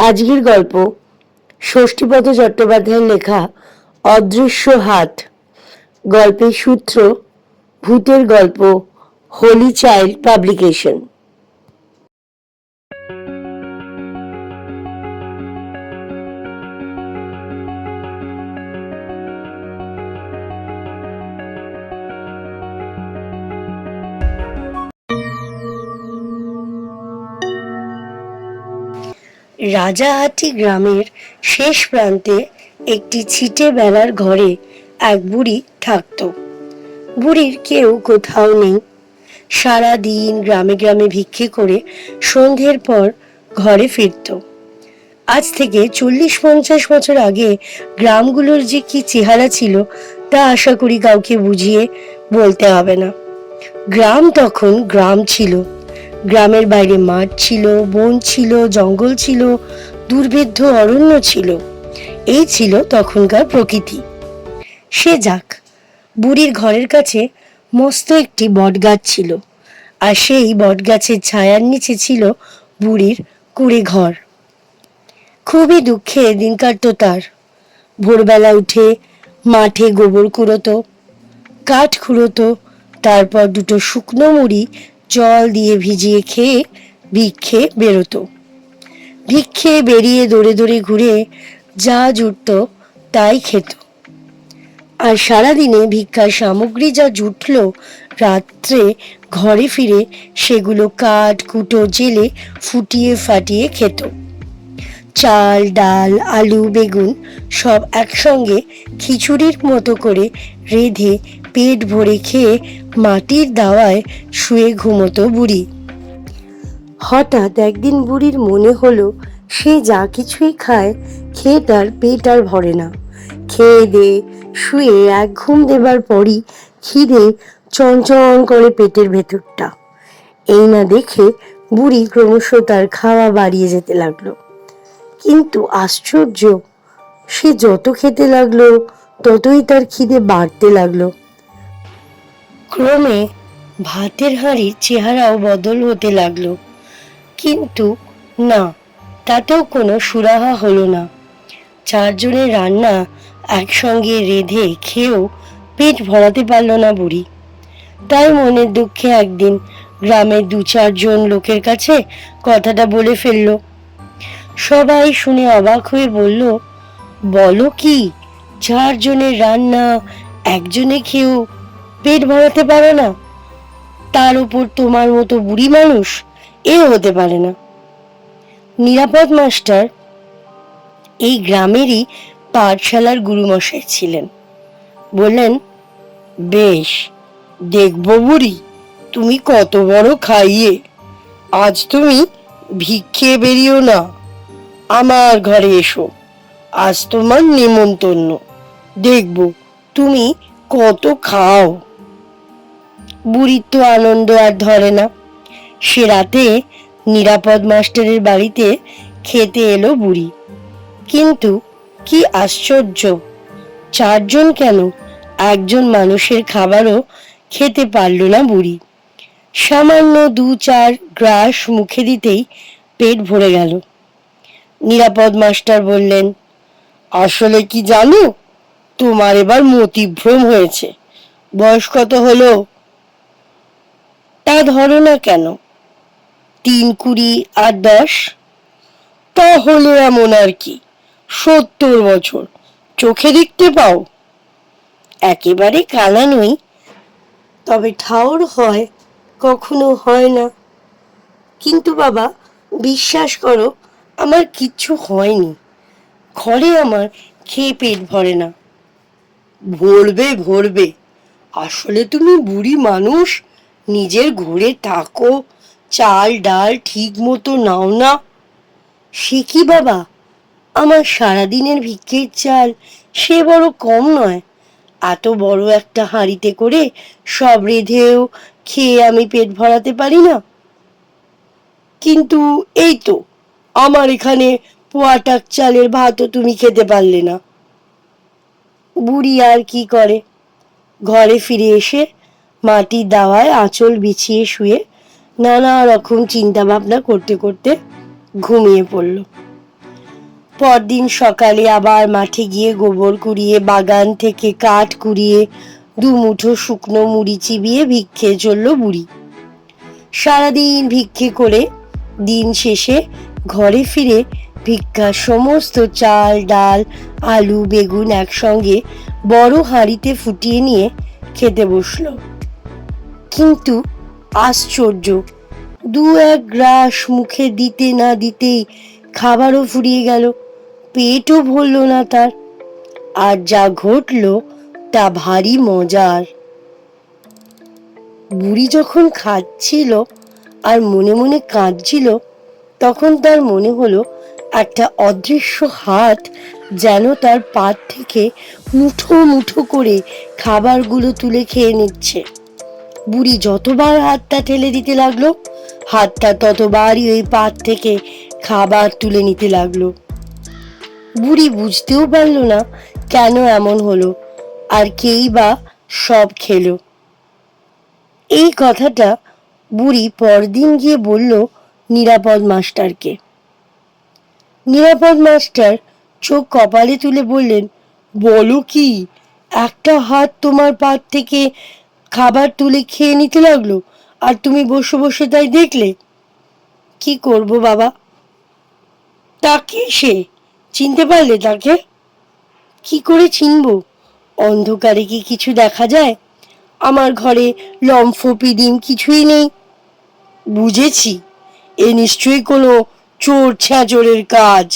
আজকের গল্প ষষ্ঠীপদ চট্টোপাধ্যায়ের লেখা অদৃশ্য হাত। গল্পের সূত্র ভূতের গল্প, হোলি চাইল্ড পাবলিকেশন। রাজাহাটি গ্রামের শেষ প্রান্তে একটি ছিটে বেলার ঘরে এক বুড়ি থাকত। বুড়ির কেউ কোথাও নেই। সারা দিন গ্রামে গ্রামে ভিক্ষে করে সন্ধ্যের পর ঘরে ফিরত। আজ থেকে 40-50 বছর আগে গ্রামগুলোর যে কি চেহারা ছিল তা আশা করি কাউকে বুঝিয়ে বলতে হবে না। গ্রাম তখন গ্রাম ছিল। গ্রামের বাইরে মাঠ ছিল, বন ছিল, জঙ্গল ছিল, দুর্ভেদ্য অরণ্য ছিল। এই ছিল তখনকার প্রকৃতি। সে যাক, বুড়ির ঘরের কাছে মস্ত একটি বটগাছ ছিল, আর সেই বটগাছের ছায়ার নিচে ছিল বুড়ির কুঁড়ে ঘর। খুবই দুঃখে দিন কাটত তার। ভোরবেলা উঠে মাঠে গোবর কুড়োতো, কাঠ খুঁড়োতো, তারপর দুটো শুকনো মুড়ি জল দিয়ে ভিজিয়ে খেয়ে ভিক্ষে বেরোতো। ভিক্ষে বেরিয়ে দৌড়ে দৌড়ে ঘুরে যা জুটত তাই খেত। আর সারাদিনে ভিক্ষার সামগ্রী যা জুটল, রাত্রে ঘরে ফিরে সেগুলো কাঠ কুটো জেলে ফুটিয়ে ফাটিয়ে খেত। চাল, ডাল, আলু, বেগুন সব একসঙ্গে খিচুড়ির মতো করে রেঁধে পেট ভরে খেয়ে মাটির দাওয়ায় শুয়ে ঘুমোতো বুড়ি। হঠাৎ একদিন বুড়ির মনে হলো সে যা কিছুই খায়, খেয়ে তার পেট আর ভরে না। খেয়ে দে শুয়ে এক ঘুম দেবার পরই খিদে চঞ্চন করে পেটের ভেতরটা। এই না দেখে বুড়ি ক্রমশ তার খাওয়া বাড়িয়ে যেতে লাগলো। কিন্তু আশ্চর্য, সে যত খেতে লাগলো ততই তার খিদে বাড়তে লাগলো। ক্রমে ভাতের হাঁড়ির চেহারাও বদল হতে লাগলো। কিন্তু না, তাতেও কোনো সুরাহা হলো না। 4 জনের রান্না একসঙ্গে রেঁধে খেয়েও পেট ভরাতে পারল না বুড়ি। তাই মনের দুঃখে একদিন গ্রামের 2-4 জন লোকের কাছে কথাটা বলে ফেলল। সবাই শুনে অবাক হয়ে বলল, বলো কি, 4 জনের রান্না একজনে খেয়েও পেট ভরাতে পারে না? তার উপর তোমার মতো বুড়ি মানুষ, এও হতে পারে না। নিরাপদ মাস্টার এই গ্রামেরই পাঠশালার গুরুমশাই ছিলেন। বললেন, বেশ, দেখবো বুড়ি তুমি কত বড় খাইয়ে। আজ তুমি ভিক্ষে বেরিও না, আমার ঘরে এসো। আজ তোমার নেমন্তন্ন, দেখব তুমি কত খাও। বুড়ির তো আনন্দ আর ধরে না। সে রাতে নিরাপদ মাস্টারের বাড়িতে খেতে এলো বুড়ি। কিন্তু কি আশ্চর্য, 4 জন কেন, একজন মানুষের খাবারও খেতে পারল না বুড়ি। সামান্য 2-4 গ্রাস মুখে দিতেই পেট ভরে গেল। নিরাপদ মাস্টার বললেন, আসলে কি জানো, তোমার এবার মতিভ্রম হয়েছে। বয়স কত হলো? তা ধরো না কেন, 3, 20 আর 10। তাহলে এমন আর কি, 70 বছর। চোখে দেখতে পাও? একেবারে কানা নই, তবে ঠাউর হয়, কখনো হয় না। কিন্তু বাবা, বিশ্বাস করো, আমার কিচ্ছু হয়নি। ঘরে আমার খেয়ে পেট ভরে না। ভরবে ভরবে, আসলে তুমি বুড়ি মানুষ, নিজের ঘরে থাকো, চাল ডাল ঠিক মতো নাও না। সে কি বাবা, আমার সারাদিনের ভিক্ষের চাল সে বড় কম নয়। এত বড় একটা হাঁড়িতে করে সব রেঁধেও খেয়ে আমি পেট ভরাতে পারি না। কিন্তু এই তো, আমার এখানে পোয়াটাক চালের ভাতও তুমি খেতে পারলে না। বুড়ি আর কি করে, ঘরে ফিরে এসে মাটির দাওয়ায় আঁচল বিছিয়ে শুয়ে নানা রকম চিন্তা ভাবনা করতে করতে ঘুমিয়ে পড়ল। পরদিন সকালে আবার মাঠে গিয়ে গোবর কুড়িয়ে, বাগান থেকে কাঠ কুড়িয়ে, দুমুঠো শুকনো মুড়ি চিবিয়ে ভিক্ষে চলল বুড়ি। সারাদিন ভিক্ষে করে দিন শেষে ঘরে ফিরে ভিক্ষার সমস্ত চাল, ডাল, আলু, বেগুন একসঙ্গে বড় হাঁড়িতে ফুটিয়ে নিয়ে খেতে বসলো। কিন্তু আশ্চর্য, দু এক গ্রাস মুখে দিতে না দিতেই খাবারও ফুরিয়ে গেল, পেটও ভরল না তার। আর যা ঘটল তা ভারী মজার। বুড়ি যখন খাচ্ছিল আর মনে মনে কাঁদছিল, তখন তার মনে হলো একটা অদৃশ্য হাত যেন তার পাত থেকে মুঠো মুঠো করে খাবারগুলো তুলে খেয়ে নিচ্ছে। বুড়ি যতবার হাতটা ঠেলে দিতে লাগলো, হাতটা ততবারই ওই পাত থেকে খাবার তুলে নিতে লাগলো। বুড়ি বুঝতেও পারল না কেন এমন হলো, আর কেই বা সব খেলো। এই কথাটা বুড়ি পরদিন গিয়ে বলল নিরাপদ মাস্টারকে। নিরাপদ মাস্টার চোখ কপালে তুলে বললেন, বলো কি, একটা হাত তোমার পাত থেকে খাবার তুলে খেয়ে নিতে লাগলো, আর তুমি বসে বসে তাই দেখলে? কি করব বাবা? তাকে সে চিনতে পারলে? তাকে কি করে চিনবো? অন্ধকারে কি কিছু দেখা যায়? আমার ঘরে লম্ফ পিদিম কিছুই নেই। বুঝেছি, এ নিশ্চয়ই কোনো চোর ছেঁচড়ের কাজ।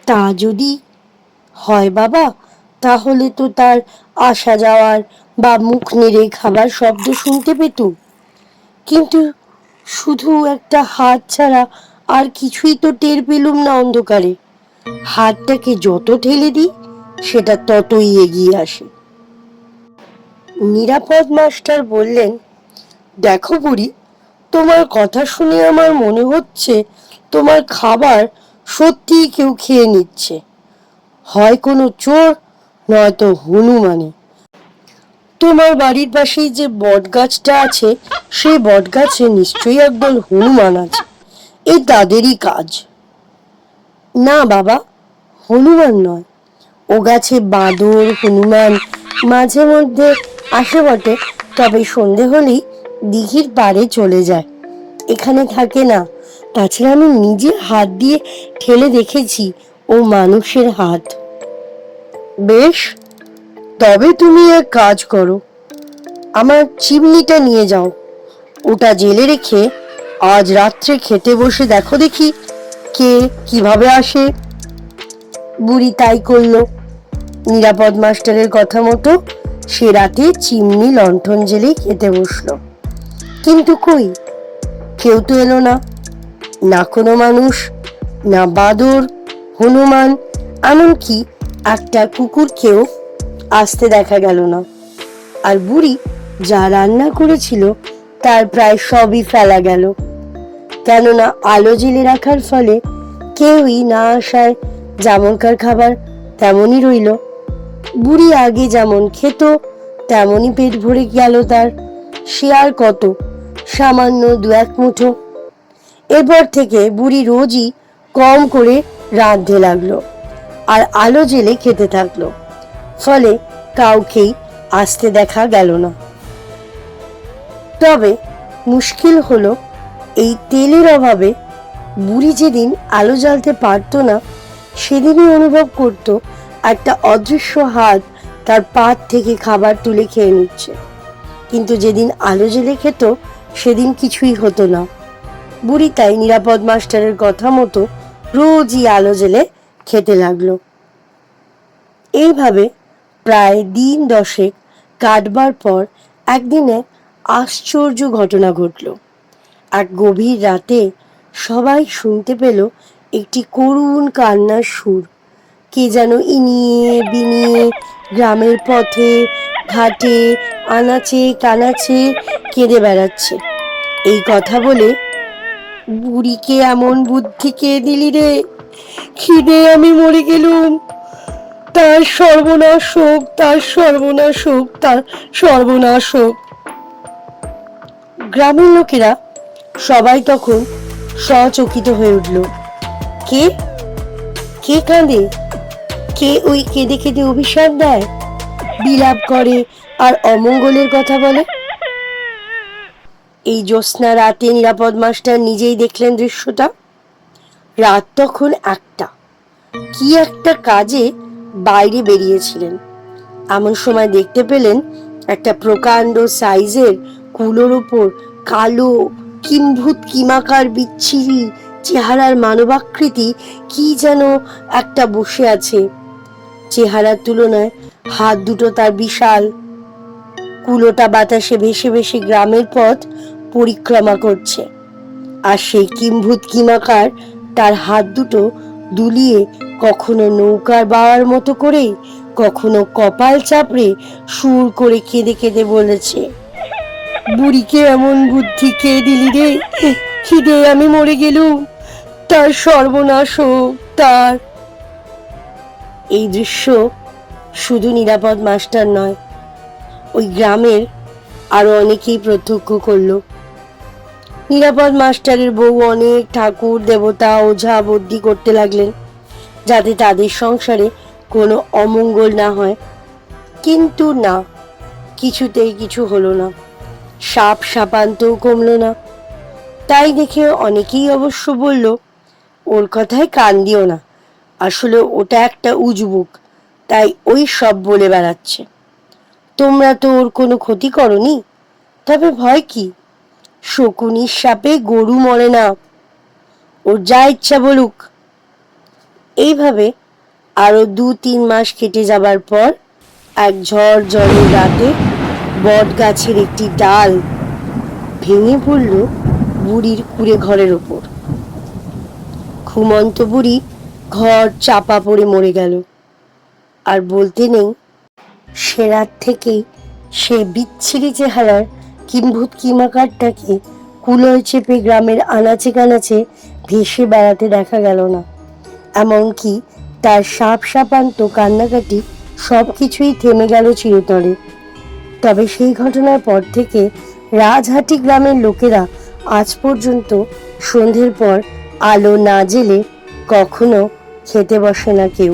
তা যদি হয় বাবা, তাহলে তো তার আসা যাওয়ার বা মুখ নেড়ে খাবার শব্দ শুনতে পেতুম। কিন্তু শুধু একটা হাত ছাড়া আর কিছুই তো টের পেলুম না অন্ধকারে। হাতটাকে যত ঠেলে দিই সেটা ততই এগিয়ে আসে। নিরাপদ মাস্টার বললেন, দেখো বুড়ি, তোমার কথা শুনে আমার মনে হচ্ছে তোমার খাবার সত্যিই কেউ খেয়ে নিচ্ছে, হয় কোনো চোর, নয়তো হনুমানে। তোমার বাড়ির পাশেই যে বট গাছটা আছে, সেই বট গাছে নিশ্চয়ই একদল হনুমান আছে, এই তাদেরই কাজ। না বাবা, হনুমান নয়, ও গাছে বাঁদর, হনুমান মাঝে মধ্যে আসে বটে, তবে সন্ধে হলেই দিঘির পাড়ে চলে যায়, এখানে থাকে না। তাছাড়া আমি নিজে হাত দিয়ে ঠেলে দেখেছি, ও মানুষের হাত। বেশ, তবে তুমি এক কাজ করো, আমার চিমনিটা নিয়ে যাও, ওটা জেলে রেখে আজ রাত্রে খেতে বসে দেখো দেখি কে কিভাবে আসে। বুড়ি তাই করলো। নিরাপদ মাস্টারের কথা মতো সে রাতে চিমনি লণ্ঠন জেলে খেতে বসলো। কিন্তু কই, কেউ তো এলো না, না কোনো মানুষ, না বাদর, হনুমান, এমনকি একটা কুকুরকেও আসতে দেখা গেল না। আর বুড়ি যা রান্না করেছিল তার প্রায় সবই ফেলা গেল, কেননা আলো জ্বেলে রাখার ফলে কেউই না আসায় যেমনকার খাবার তেমনই রইল। বুড়ি আগে যেমন খেত তেমনই পেট ভরে গেল তার, সে আর কত, সামান্য দু এক মুঠো। এরপর থেকে বুড়ি রোজই কম করে রাঁধতে লাগলো আর আলো জ্বেলে খেতে থাকলো, ফলে কাউকেই আসতে দেখা গেল না। তবে মুশকিল হলো, এই তেলের অভাবে বুড়ি যেদিন আলো জ্বালতে পারত না, সেদিনই অনুভব করত একটা অদৃশ্য হাত তার পাত থেকে খাবার তুলে খেয়ে নিচ্ছে। কিন্তু যেদিন আলো জ্বেলে খেত সেদিন কিছুই হতো না। বুড়ি তাই নিরাপদ মাস্টারের কথা মতো রোজই আলো জ্বেলে খেতে লাগলো। এইভাবে প্রায় দিন 10 কাটবার পর একদিনে আশ্চর্য ঘটনা ঘটল। এক গভীর রাতে সবাই শুনতে পেল একটি করুণ কান্নার সুর। কে যেন ইনিয়ে বিনিয়ে গ্রামের পথে ঘাটে আনাচে কানাচে কেঁদে বেড়াচ্ছে। এই কথা বলে, বুড়িকে এমন বুদ্ধি কে দিলি রে, খিদে আমি মরে গেলুম, তার সর্বনাশ হোক, তার সর্বনাশ হোক, তার সর্বনাশ হোক। গ্রামের লোকেরা সবাই তখন সচকিত হয়ে উঠল। কে কে কাঁদে? কে ওই কেঁদে কেঁদে অভিশাপ দেয়, বিলাপ করে আর অমঙ্গলের কথা বলে? এই জ্যোৎস্না রাতে নিরাপদ মাস্টার নিজেই দেখলেন দৃশ্যটা। রাত তখন 1টা। কি একটা কাজে বাইরে বেরিয়েছিলেন। এমন সময় দেখতে পেলেন একটা প্রকাণ্ড সাইজের কুলোর উপর কালো কিম্ভূত কিমাকার বিচ্ছিরি চেহারার মানবাকৃতি কি যেন একটা বসে আছে। চেহারার তুলনায় হাত দুটো তার বিশাল। কুলোটা বাতাসে ভেসে ভেসে গ্রামের পথ পরিক্রমা করছে, আর সেই কিম্ভূত কিমাকার তার হাত দুটো দুলিয়ে কখনো নৌকার বাওয়ার মতো করে, কখনো কপাল চাপড়ে সুর করে কেঁদে কেঁদে বলেছে, বুড়িকে এমন বুদ্ধি কে দিলি রে, খিদে আমি মরে গেলুম, তার সর্বনাশ হোক তার। এই দৃশ্য শুধু নিরাপদ মাস্টার নয়, ওই গ্রামের আরো অনেকেই প্রত্যক্ষ করলো। নিরাপদ মাস্টারের বউ অনেক ঠাকুর দেবতা ওঝা বদ্যি করতে লাগলেন, যাতে তাদের সংসারে কোনো অমঙ্গল না হয়। কিন্তু না, কিছুতেই কিছু হলো না। সাপ সাপান্তও কমলো না। তাই দেখে অনেকেই অবশ্য বলল, ওর কথায় কান দিও না, আসলে ওটা একটা উজবুক, তাই ওই সব বলে বেড়াচ্ছে। তোমরা তো ওর কোনো ক্ষতি করনি, তবে ভয় কি? শকুনির সাপে গরু মরে না, ওর যা ইচ্ছা বলুক। এইভাবে আরো 2-3 মাস কেটে যাবার পর এক ঝড় ঝড়ের রাতে বট গাছের একটি ডাল ভেঙে পড়ল বুড়ির কুঁড়ে ঘরের ওপর। ঘুমন্ত বুড়ি ঘর চাপা পড়ে মরে গেল। আর বলতে নেই, সে রাত থেকেই সেই বিচ্ছিরি চেহারার কিম্ভূত কিমাকারটাকে কুলোয় চেপে গ্রামের আনাচে কানাচে ভেসে বেড়াতে দেখা গেল না। এমনকি তার সাপ সাপান্ত কান্নাকাটি সবকিছুই থেমে গেল চিরতরে। তবে সেই ঘটনার পর থেকে রাজহাটি গ্রামের লোকেরা আজ পর্যন্ত সন্ধ্যের পর আলো না জেলে কখনো খেতে বসে না কেউ।